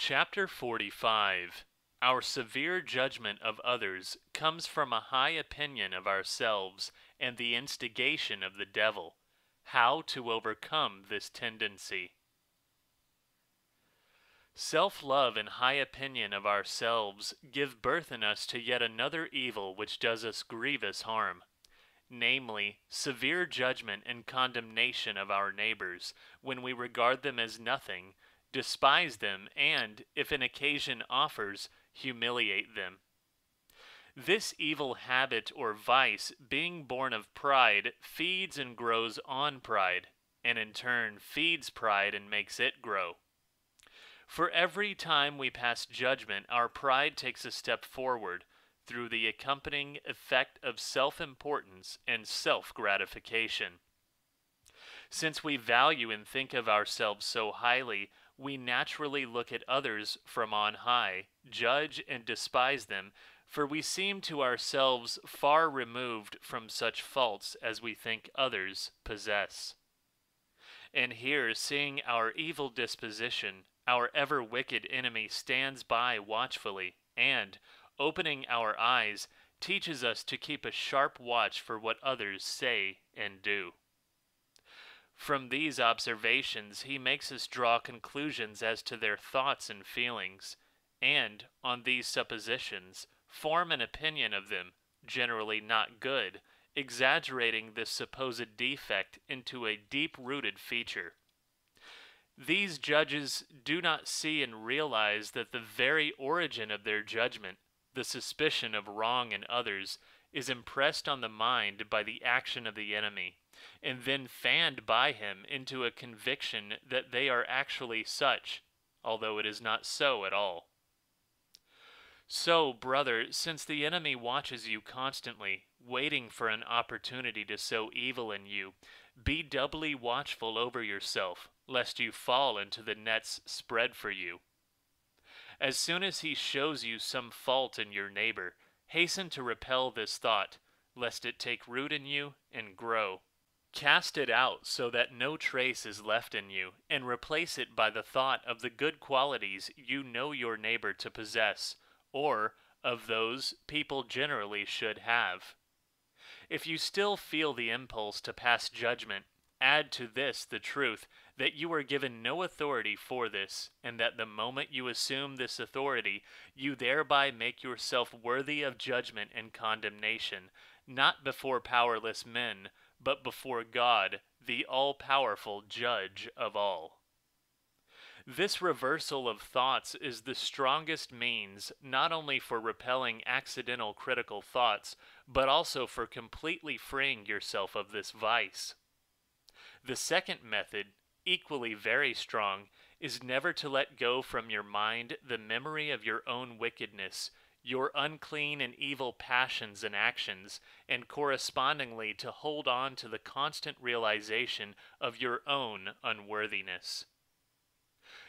Chapter 45. Our severe judgment of others comes from a high opinion of ourselves and the instigation of the devil. How to overcome this tendency. Self-love and high opinion of ourselves give birth in us to yet another evil which does us grievous harm, namely, severe judgment and condemnation of our neighbors, when we regard them as nothing, despise them, and, if an occasion offers, humiliate them. This evil habit or vice, being born of pride, feeds and grows on pride, and in turn feeds pride and makes it grow. For every time we pass judgment, our pride takes a step forward, through the accompanying effect of self-importance and self-gratification. Since we value and think of ourselves so highly, we naturally look at others from on high, judge and despise them, for we seem to ourselves far removed from such faults as we think others possess. And here, seeing our evil disposition, our ever wicked enemy stands by watchfully, and, opening our eyes, teaches us to keep a sharp watch for what others say and do. From these observations he makes us draw conclusions as to their thoughts and feelings, and, on these suppositions, form an opinion of them, generally not good, exaggerating this supposed defect into a deep-rooted feature. These judges do not see and realize that the very origin of their judgment, the suspicion of wrong in others, is impressed on the mind by the action of the enemy, and then fanned by him into a conviction that they are actually such, although it is not so at all. So, brother, since the enemy watches you constantly, waiting for an opportunity to sow evil in you, be doubly watchful over yourself, lest you fall into the nets spread for you. As soon as he shows you some fault in your neighbor, hasten to repel this thought, lest it take root in you and grow. Cast it out so that no trace is left in you, and replace it by the thought of the good qualities you know your neighbor to possess, or of those people generally should have. If you still feel the impulse to pass judgment, add to this the truth that you are given no authority for this, and that the moment you assume this authority, you thereby make yourself worthy of judgment and condemnation, not before powerless men, but before God, the all-powerful Judge of all. This reversal of thoughts is the strongest means not only for repelling accidental critical thoughts, but also for completely freeing yourself of this vice. The second method, equally very strong, is never to let go from your mind the memory of your own wickedness, your unclean and evil passions and actions, and correspondingly to hold on to the constant realization of your own unworthiness.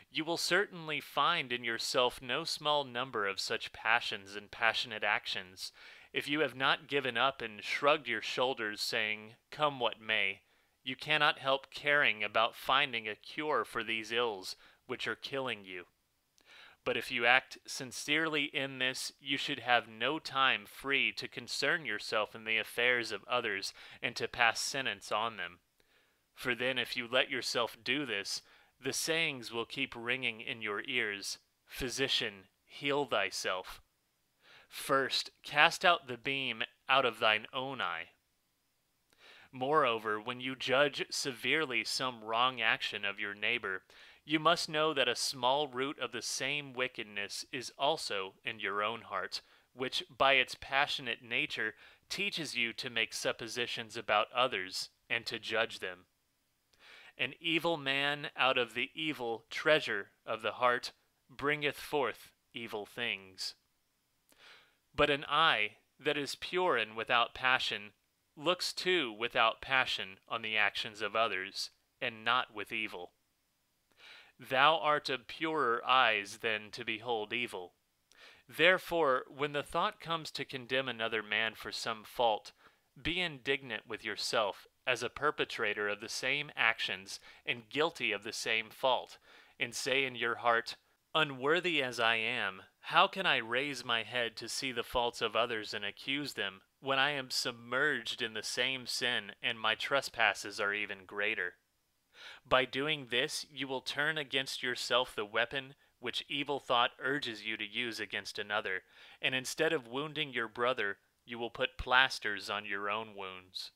You will certainly find in yourself no small number of such passions and passionate actions, if you have not given up and shrugged your shoulders, saying, "Come what may." You cannot help caring about finding a cure for these ills which are killing you. But if you act sincerely in this, you should have no time free to concern yourself in the affairs of others and to pass sentence on them. For then if you let yourself do this, the sayings will keep ringing in your ears, "Physician, heal thyself." First, cast out the beam out of thine own eye. Moreover, when you judge severely some wrong action of your neighbor, you must know that a small root of the same wickedness is also in your own heart, which by its passionate nature teaches you to make suppositions about others and to judge them. An evil man out of the evil treasure of the heart bringeth forth evil things. But an eye that is pure and without passion looks too without passion on the actions of others, and not with evil. Thou art of purer eyes than to behold evil. Therefore, when the thought comes to condemn another man for some fault, be indignant with yourself as a perpetrator of the same actions and guilty of the same fault, and say in your heart, Unworthy as I am, how can I raise my head to see the faults of others and accuse them, when I am submerged in the same sin and my trespasses are even greater? By doing this, you will turn against yourself the weapon which evil thought urges you to use against another, and instead of wounding your brother, you will put plasters on your own wounds.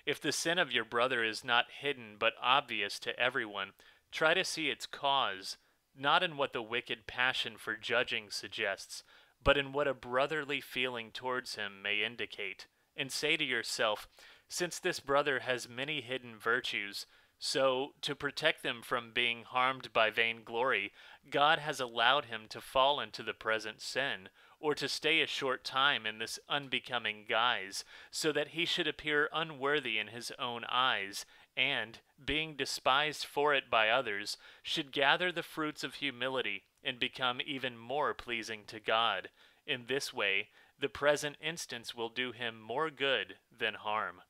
If the sin of your brother is not hidden but obvious to everyone, try to see its cause, not in what the wicked passion for judging suggests, but in what a brotherly feeling towards him may indicate, and say to yourself, since this brother has many hidden virtues, so, to protect them from being harmed by vainglory, God has allowed him to fall into the present sin, or to stay a short time in this unbecoming guise, so that he should appear unworthy in his own eyes, and, being despised for it by others, should gather the fruits of humility and become even more pleasing to God. In this way, the present instance will do him more good than harm.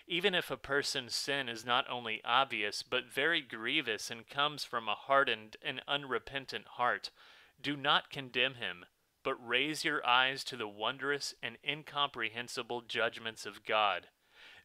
Even if a person's sin is not only obvious, but very grievous and comes from a hardened and unrepentant heart, do not condemn him, but raise your eyes to the wondrous and incomprehensible judgments of God.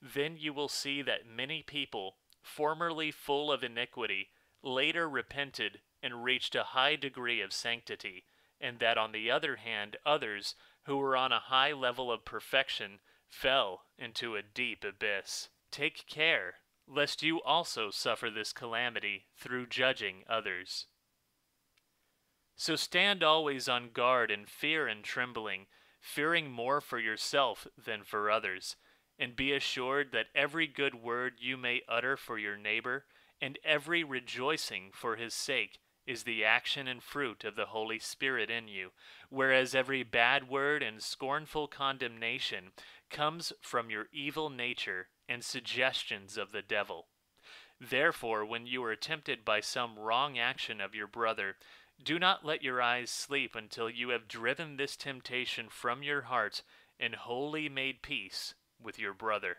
Then you will see that many people, formerly full of iniquity, later repented and reached a high degree of sanctity, and that on the other hand others, who were on a high level of perfection, fell into a deep abyss. Take care, lest you also suffer this calamity through judging others. So stand always on guard in fear and trembling, fearing more for yourself than for others, and be assured that every good word you may utter for your neighbor, and every rejoicing for his sake, is the action and fruit of the Holy Spirit in you, whereas every bad word and scornful condemnation comes from your evil nature and suggestions of the devil. Therefore, when you are tempted by some wrong action of your brother, do not let your eyes sleep until you have driven this temptation from your heart and wholly made peace with your brother.